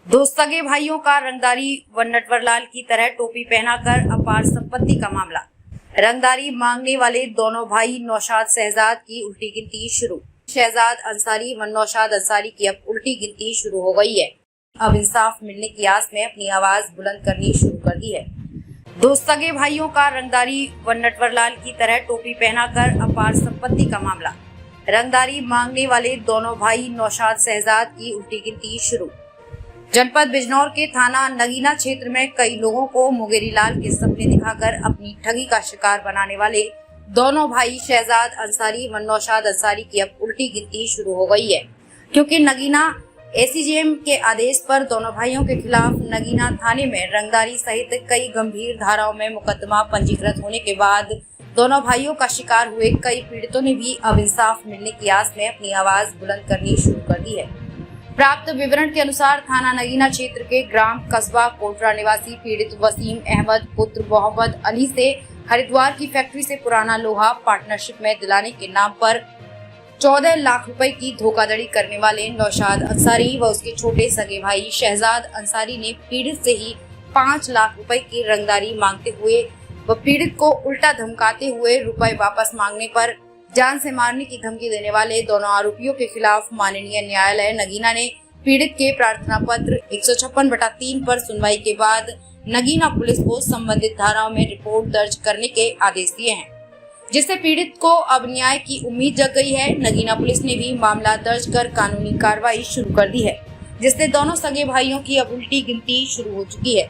दो सगे भाइयों का रंगदारी व नटवरलाल की तरह टोपी पहनाकर अपार संपत्ति का मामला। रंगदारी मांगने वाले दोनों भाई नौशाद शहजाद की उल्टी गिनती शुरू। शहजाद अंसारी व नौशाद अंसारी की अब उल्टी गिनती शुरू हो गई है। अब इंसाफ मिलने की आस में अपनी आवाज बुलंद करनी शुरू कर दी है। दो सगे भाइयों का रंगदारी व नटवरलाल की तरह टोपी पहनाकर अपार संपत्ति का मामला। रंगदारी मांगने वाले दोनों भाई नौशाद शहजाद की उल्टी गिनती शुरू। जनपद बिजनौर के थाना नगीना क्षेत्र में कई लोगों को मुंगेरीलाल के सपने दिखाकर अपनी ठगी का शिकार बनाने वाले दोनों भाई शहजाद अंसारी व नौशाद अंसारी की अब उल्टी गिनती शुरू हो गई है, क्योंकि नगीना एसीजेएम के आदेश पर दोनों भाइयों के खिलाफ नगीना थाने में रंगदारी सहित कई गंभीर धाराओं में मुकदमा पंजीकृत होने के बाद दोनों भाइयों का शिकार हुए कई पीड़ितों ने भी अब इंसाफ मिलने की आस में अपनी आवाज बुलंद करनी शुरू कर दी है। प्राप्त विवरण के अनुसार थाना नगीना क्षेत्र के ग्राम कस्बा कोटरा निवासी पीड़ित वसीम अहमद पुत्र मोहम्मद अली से हरिद्वार की फैक्ट्री से पुराना लोहा पार्टनरशिप में दिलाने के नाम पर 14 लाख रुपए की धोखाधड़ी करने वाले नौशाद अंसारी व उसके छोटे सगे भाई शहजाद अंसारी ने पीड़ित से ही 5 लाख रुपए की रंगदारी मांगते हुए व पीड़ित को उल्टा धमकाते हुए रुपए वापस मांगने पर जान से मारने की धमकी देने वाले दोनों आरोपियों के खिलाफ माननीय न्यायालय नगीना ने पीड़ित के प्रार्थना पत्र 156/3 पर सुनवाई के बाद नगीना पुलिस को संबंधित धाराओं में रिपोर्ट दर्ज करने के आदेश दिए हैं, जिससे पीड़ित को अब न्याय की उम्मीद जग गई है। नगीना पुलिस ने भी मामला दर्ज कर कानूनी कार्रवाई शुरू कर दी है, जिससे दोनों सगे भाइयों की अब उल्टी गिनती शुरू हो चुकी है।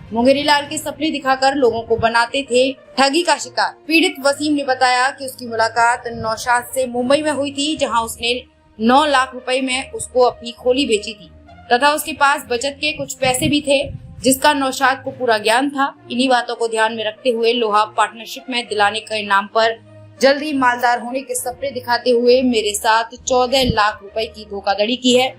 मुंगेरीलाल के सपने दिखाकर लोगों को बनाते थे ठगी का शिकार। पीड़ित वसीम ने बताया कि उसकी मुलाकात नौशाद से मुंबई में हुई थी, जहां उसने 9 लाख रुपए में उसको अपनी खोली बेची थी तथा उसके पास बचत के कुछ पैसे भी थे, जिसका नौशाद को पूरा ज्ञान था। इन्हीं बातों को ध्यान में रखते हुए लोहा पार्टनरशिप में दिलाने के नाम पर जल्द ही मालदार होने के सपने दिखाते हुए मेरे साथ 14 लाख रुपए की धोखाधड़ी की है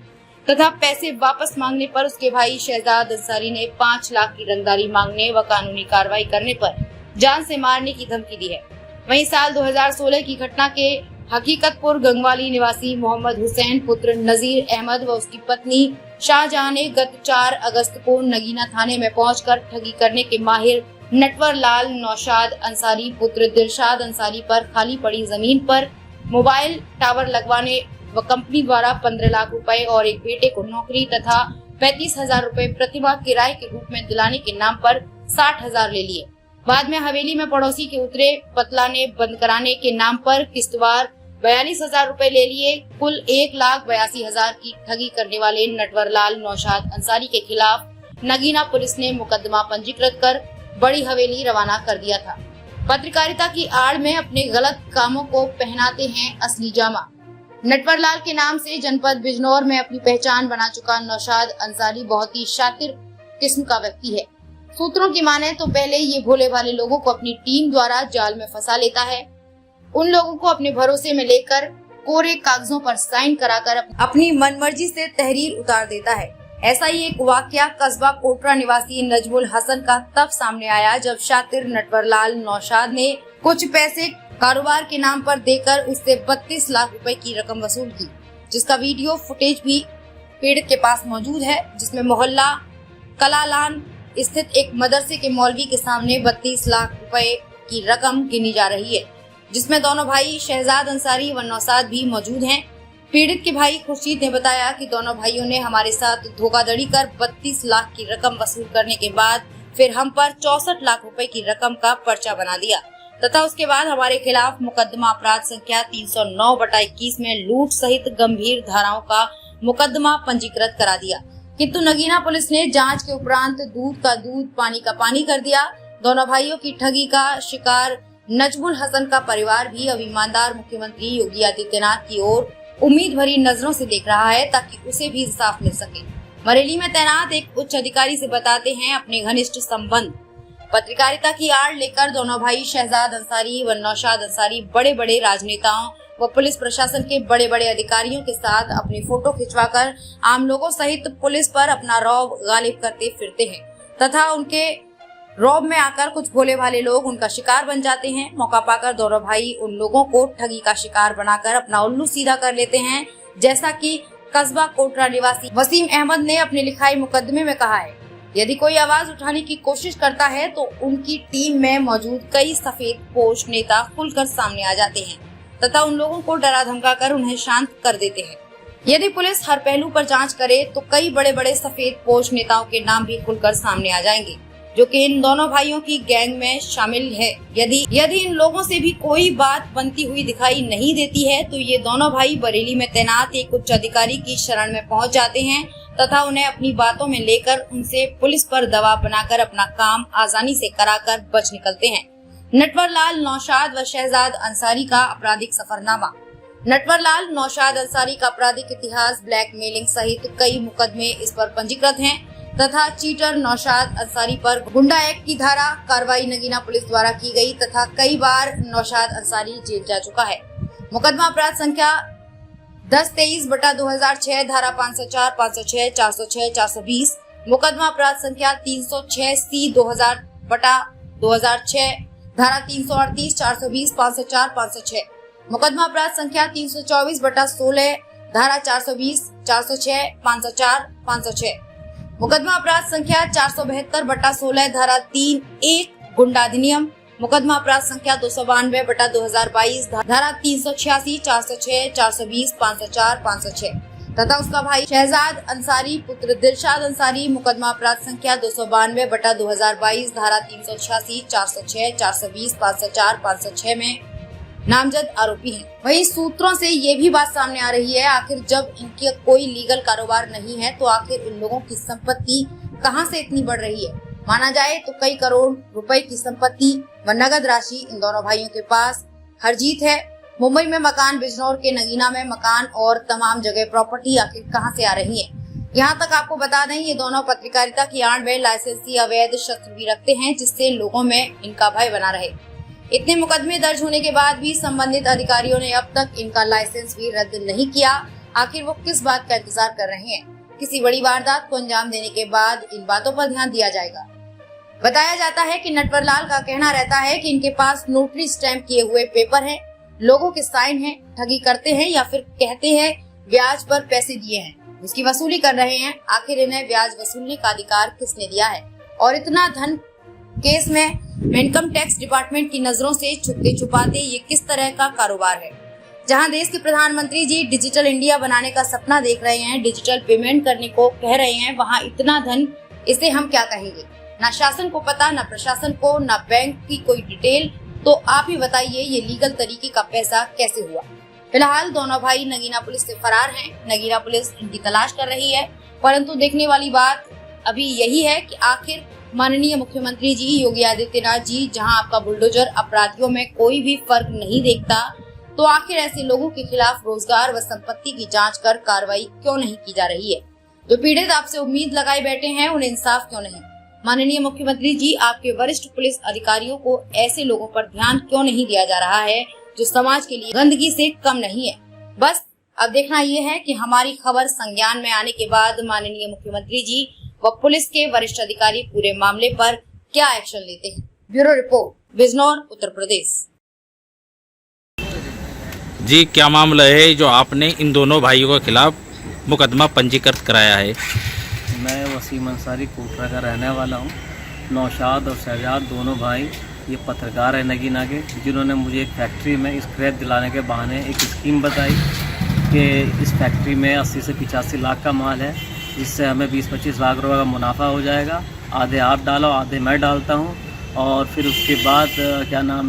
तथा पैसे वापस मांगने पर उसके भाई शहजाद अंसारी ने 5 लाख की रंगदारी मांगने व कानूनी कार्रवाई करने पर जान से मारने की धमकी दी है। वहीं साल 2016 की घटना के हकीकतपुर गंगवाली निवासी मोहम्मद हुसैन पुत्र नजीर अहमद व उसकी पत्नी शाहजहां ने गत 4 अगस्त को नगीना थाने में पहुंचकर ठगी करने के माहिर नटवरलाल नौशाद अंसारी पुत्र दिलशाद अंसारी पर खाली पड़ी जमीन पर मोबाइल टावर लगवाने व कंपनी द्वारा 15 लाख रुपए और एक बेटे को नौकरी तथा 35,000 रुपए प्रतिमाह किराए के रूप में दिलाने के नाम पर 60,000 ले लिए। बाद में हवेली में पड़ोसी के उतरे पतला ने बंद कराने के नाम पर किस्तवार 42,000 रुपए ले लिए। कुल 1,82,000 की ठगी करने वाले नटवरलाल नौशाद अंसारी के खिलाफ नगीना पुलिस ने मुकदमा पंजीकृत कर बड़ी हवेली रवाना कर दिया था। पत्रकारिता की आड़ में अपने गलत कामों को पहनाते हैं असली जामा। नटवरलाल के नाम से जनपद बिजनौर में अपनी पहचान बना चुका नौशाद अंसारी बहुत ही शातिर किस्म का व्यक्ति है। सूत्रों की माने तो पहले ये भोले भाले लोगों को अपनी टीम द्वारा जाल में फंसा लेता है, उन लोगों को अपने भरोसे में लेकर कोरे कागजों पर साइन कराकर अपनी मनमर्जी से तहरीर उतार देता है। ऐसा ही एक वाकया कस्बा कोटरा निवासी नजमुल हसन का तब सामने आया जब शातिर नटवरलाल नौशाद ने कुछ पैसे कारोबार के नाम पर देकर उससे 32 लाख रुपए की रकम वसूल की, जिसका वीडियो फुटेज भी पीड़ित के पास मौजूद है, जिसमें मोहल्ला कलालान स्थित एक मदरसे के मौलवी के सामने 32 लाख रुपए की रकम गिनी जा रही है, जिसमें दोनों भाई शहजाद अंसारी व नौशाद भी मौजूद हैं। पीड़ित के भाई खुर्शीद ने बताया कि दोनों भाइयों ने हमारे साथ धोखाधड़ी कर 32 लाख की रकम वसूल करने के बाद फिर हम पर 64 लाख रुपए की रकम का पर्चा बना दिया तथा उसके बाद हमारे खिलाफ मुकदमा अपराध संख्या 309/21 में लूट सहित गंभीर धाराओं का मुकदमा पंजीकृत करा दिया, किंतु नगीना पुलिस ने जांच के उपरांत दूध का दूध पानी का पानी कर दिया। दोनों भाइयों की ठगी का शिकार नजमुल हसन का परिवार भी अब ईमानदार मुख्यमंत्री योगी आदित्यनाथ की ओर उम्मीद भरी नजरों से देख रहा है, ताकि उसे भी इंसाफ मिल सके। बरेली में तैनात एक उच्च अधिकारी से बताते हैं अपने घनिष्ठ संबंध। पत्रकारिता की आड़ लेकर दोनों भाई शहजाद अंसारी व नौशाद अंसारी बड़े बड़े राजनेताओं व पुलिस प्रशासन के बड़े बड़े अधिकारियों के साथ अपनी फोटो खिंचवाकर आम लोगों सहित पुलिस पर अपना रौब गालिब करते फिरते हैं तथा उनके रौब में आकर कुछ भोले भाले लोग उनका शिकार बन जाते हैं। मौका पाकर दोनों भाई उन लोगों को ठगी का शिकार बनाकर अपना उल्लू सीधा कर लेते हैं, जैसा कि कस्बा कोटरा निवासी वसीम अहमद ने अपने लिखाई मुकदमे में कहा है, यदि कोई आवाज उठाने की कोशिश करता है तो उनकी टीम में मौजूद कई सफेद पोश नेता खुलकर सामने आ जाते हैं तथा उन लोगों को डरा धमका कर उन्हें शांत कर देते हैं। यदि पुलिस हर पहलू पर जांच करे तो कई बड़े बड़े सफेद पोश नेताओं के नाम भी खुलकर सामने आ जाएंगे, जो कि इन दोनों भाइयों की गैंग में शामिल है। यदि इन लोगों से भी कोई बात बनती हुई दिखाई नहीं देती है तो ये दोनों भाई बरेली में तैनात एक उच्च अधिकारी की शरण में पहुंच जाते हैं तथा उन्हें अपनी बातों में लेकर उनसे पुलिस पर दबाव बनाकर अपना काम आसानी से कराकर बच निकलते हैं। नटवर लाल, नौशाद व शहजाद अंसारी का आपराधिक सफरनामा। नटवर लाल, नौशाद अंसारी का आपराधिक इतिहास, ब्लैकमेलिंग सहित कई मुकदमे इस पर पंजीकृत हैं तथा चीटर नौशाद अंसारी पर गुंडा एक्ट की धारा कार्रवाई नगीना पुलिस द्वारा की गई तथा कई बार नौशाद अंसारी जेल जा चुका है। मुकदमा अपराध संख्या 1023/2006 धारा 504, 506, 406, 420। मुकदमा अपराध संख्या 306C 2000/2006 धारा 338, 420, 504, 506। मुकदमा अपराध संख्या 324/16 धारा 420, 406, 504, 506। मुकदमा अपराध संख्या 472/16 धारा 3(1) गुंडा अधिनियम। मुकदमा अपराध संख्या 292/2022 धारा 386, 406, 420, 504, 506 तथा उसका भाई शहजाद अंसारी पुत्र दिलशाद अंसारी मुकदमा अपराध संख्या 292/2022 धारा 386, 406, 420, 504, 506 में नामजद आरोपी हैं। वहीं सूत्रों से ये भी बात सामने आ रही है, आखिर जब इनकी कोई लीगल कारोबार नहीं है तो आखिर इन लोगों की संपत्ति कहां से इतनी बढ़ रही है। माना जाए तो कई करोड़ रुपए की संपत्ति व नगद राशि इन दोनों भाइयों के पास हरजीत है। मुंबई में मकान, बिजनौर के नगीना में मकान और तमाम जगह प्रॉपर्टी आखिर कहां से आ रही है। यहाँ तक आपको बता दें, ये दोनों पत्रकारिता की आड़ में लाइसेंसी अवैध शस्त्र भी रखते हैं जिससे लोगों में इनका भय बना रहे। इतने मुकदमे दर्ज होने के बाद भी संबंधित अधिकारियों ने अब तक इनका लाइसेंस भी रद्द नहीं किया। आखिर वो किस बात का इंतजार कर रहे हैं? किसी बड़ी वारदात को अंजाम देने के बाद इन बातों पर ध्यान दिया जाएगा। बताया जाता है कि नटवर लाल का कहना रहता है कि इनके पास नोटरी स्टैंप किए हुए पेपर हैं, लोगों के साइन हैं, ठगी करते हैं या फिर कहते हैं ब्याज पर पैसे दिए हैं, जिसकी वसूली कर रहे हैं। आखिर इन्हें ब्याज वसूलने का अधिकार किसने दिया है? और इतना धन केस में इनकम टैक्स डिपार्टमेंट की नजरों से छुपते छुपाते ये किस तरह का कारोबार है? जहां देश के प्रधानमंत्री जी डिजिटल इंडिया बनाने का सपना देख रहे हैं, डिजिटल पेमेंट करने को कह रहे हैं, वहां इतना धन, इसे हम क्या कहेंगे? ना शासन को पता, ना प्रशासन को, ना बैंक की कोई डिटेल। तो आप ही बताइए ये लीगल तरीके का पैसा कैसे हुआ? फिलहाल दोनों भाई नगीना पुलिस से फरार हैं। नगीना पुलिस इनकी तलाश कर रही है, परंतु देखने वाली बात अभी यही है कि आखिर माननीय मुख्यमंत्री जी योगी आदित्यनाथ जी, जहां आपका बुलडोजर अपराधियों में कोई भी फर्क नहीं देखता, तो आखिर ऐसे लोगों के खिलाफ रोजगार व संपत्ति की जांच कर कार्रवाई क्यों नहीं की जा रही है? जो पीड़ित आपसे उम्मीद लगाए बैठे हैं उन्हें इंसाफ क्यों नहीं? माननीय मुख्यमंत्री जी, आपके वरिष्ठ पुलिस अधिकारियों को ऐसे लोगों पर ध्यान क्यों नहीं दिया जा रहा है जो समाज के लिए गंदगी से कम नहीं है? बस अब देखना ये है कि हमारी खबर संज्ञान में आने के बाद माननीय मुख्यमंत्री जी व पुलिस के वरिष्ठ अधिकारी पूरे मामले पर क्या एक्शन लेते हैं। Bureau report, Bijnor, Uttar Pradesh. जी, क्या मामला है जो आपने इन दोनों भाइयों के खिलाफ मुकदमा पंजीकृत कराया है? मैं वसीम अंसारी कोटरा का रहने वाला हूँ। नौशाद और शहजाद दोनों भाई ये पत्रकार है नगीना के, जिन्होंने मुझे एक फैक्ट्री में स्क्रैप दिलाने के बहाने एक स्कीम बताई कि इस फैक्ट्री में 80 से 85 लाख का माल है, जिससे हमें 20-25 लाख रुपए का मुनाफा हो जाएगा। आधे आप डालो, आधे मैं डालता हूँ, और फिर उसके बाद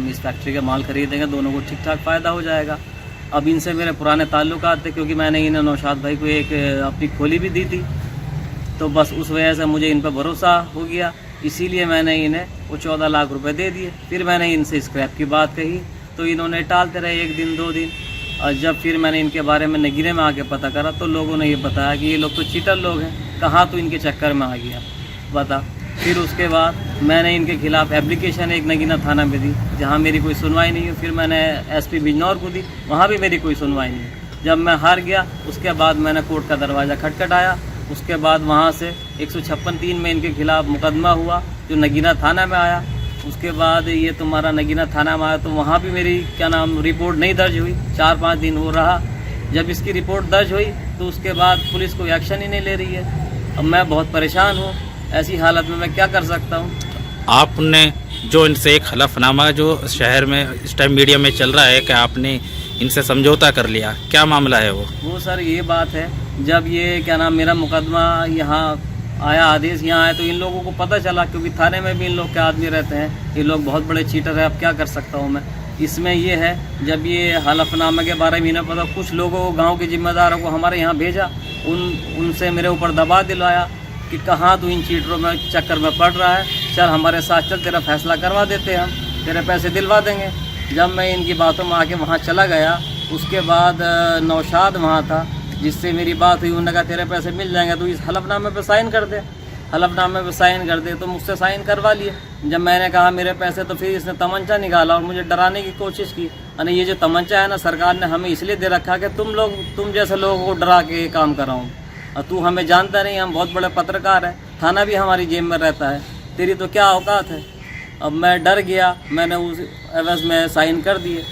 इस फैक्ट्री के माल खरीदेंगे, दोनों को ठीक ठाक फ़ायदा हो जाएगा। अब इनसे मेरे पुराने ताल्लुकात थे, क्योंकि मैंने इन्हें नौशाद भाई को एक अपनी खोली भी दी थी, तो बस उस वजह से मुझे इन पर भरोसा हो गया, इसीलिए मैंने इन्हें वो 14 लाख रुपए दे दिए। फिर मैंने इनसे स्क्रैप की बात कही तो इन्होंने टालते रहे 1 दिन 2 दिन, और जब फिर मैंने इनके बारे में नगीने में आके पता करा तो लोगों ने ये बताया कि ये लोग तो चीटर लोग हैं, कहाँ तो इनके चक्कर में आ गया बता। फिर उसके बाद मैंने इनके खिलाफ़ एप्लीकेशन एक नगीना थाना में दी, जहाँ मेरी कोई सुनवाई नहीं हुई। फिर मैंने SP बिजनौर को दी, वहाँ भी मेरी कोई सुनवाई नहीं हुई। जब मैं हार गया उसके बाद मैंने कोर्ट का दरवाज़ा खटखटाया। उसके बाद वहाँ से 156(3) में इनके खिलाफ़ मुकदमा हुआ जो नगीना थाना में आया। उसके बाद ये तुम्हारा नगीना थाना में आया तो वहाँ भी मेरी रिपोर्ट नहीं दर्ज हुई। 4-5 दिन वो रहा। जब इसकी रिपोर्ट दर्ज हुई तो उसके बाद पुलिस कोई एक्शन ही नहीं ले रही है। अब मैं बहुत परेशान हूँ, ऐसी हालत में मैं क्या कर सकता हूँ। आपने जो इनसे एक हलफनामा जो शहर में इस टाइम मीडिया में चल रहा है कि आपने इनसे समझौता कर लिया, क्या मामला है वो सर ये बात है, जब ये क्या नाम मेरा मुकदमा यहाँ आया, आदेश यहाँ आया, तो इन लोगों को पता चला, क्योंकि थाने में भी इन लोग के आदमी रहते हैं, ये लोग बहुत बड़े चीटर है। अब क्या कर सकता हूँ मैं इसमें। ये है जब ये हलफनामे के बारे में इन्हें पता, कुछ लोगों को गाँव के जिम्मेदारों को हमारे यहाँ भेजा, उनसे मेरे ऊपर दबाव दिलवाया कि कहाँ तू इन चीटरों में चक्कर में पड़ रहा है, चल हमारे साथ चल, तेरा फैसला करवा देते हम, तेरे पैसे दिलवा देंगे। जब मैं इनकी बातों में आके वहाँ चला गया, उसके बाद नौशाद वहाँ था जिससे मेरी बात हुई, उन्होंने कहा तेरे पैसे मिल जाएंगे, तो इस हलफनामे पे साइन कर दे, हलफनामे पे साइन कर दे। तो मुझसे साइन करवा लिए। जब मैंने कहा मेरे पैसे, तो फिर इसने तमंचा निकाला और मुझे डराने की कोशिश की। यानी ये जो तमंचा है ना, सरकार ने हमें इसलिए दे रखा कि तुम जैसे लोगों को डरा के काम कराऊँ, और तू हमें जानता नहीं, हम बहुत बड़े पत्रकार हैं, थाना भी हमारी जेब में रहता है, तेरी तो क्या औकात है। अब मैं डर गया, मैंने उस एवज में साइन कर दिए।